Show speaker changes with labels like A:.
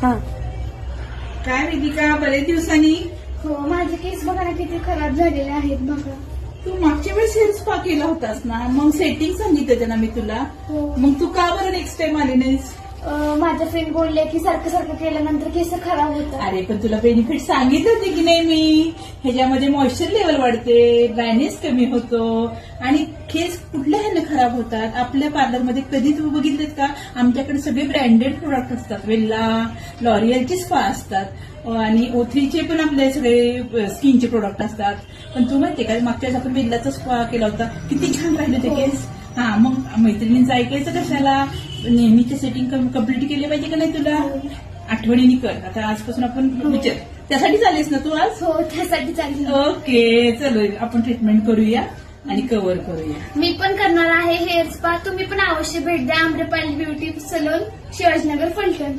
A: हा.
B: काय वेदिका, बरेच दिवसांनी?
A: हो, माझे केस बघा ना किती खराब झालेले आहेत बघा.
B: तू मागच्या वेळेस हेअर स्पा केला होतास ना, मग सेटिंग सांगितलं ना मी तुला.
A: हो.
B: मग तू का बरं नेक्स्ट टाइम आली नाहीस?
A: माझ्या फ्रेंड बोलले की सारखं सारखं केल्यानंतर केस खराब होतात.
B: अरे पण तुला बेनिफिट सांगितलं होते की नाही मी? ह्याच्यामध्ये मॉइश्चर लेवल वाढते, ड्रायनेस कमी होतो आणि केस कुठल्या ह्याने खराब होतात. आपल्या पार्लरमध्ये कधी तुम्ही बघितलेत का? आमच्याकडे सगळे ब्रँडेड प्रोडक्ट असतात. वेल्ला, लॉरियलचे स्पा असतात आणि O3चे पण आपले सगळे स्किनचे प्रोडक्ट असतात. पण तू माहितीये का, मागच्या वेळेस आपण वेल्लाचा स्पा केला होता, किती छान राहिले ते केस. हा, मग मैत्रिणींचं ऐकायचं कशाला? नेहमीचे सेटिंग कम्प्लीट केले पाहिजे का नाही तुला? आठवणीने कर. आता आजपासून आपण विचार त्यासाठी चालेस ना तू आज?
A: हो, त्यासाठी चालली.
B: ओके, चलो आपण ट्रीटमेंट करूया आणि कव्हर करूया.
A: मी पण करणार आहे हेअर स्पा. तुम्ही पण अवश्य भेट द्या. Amrapali beauty salon, Shivajinagar, Phaltan.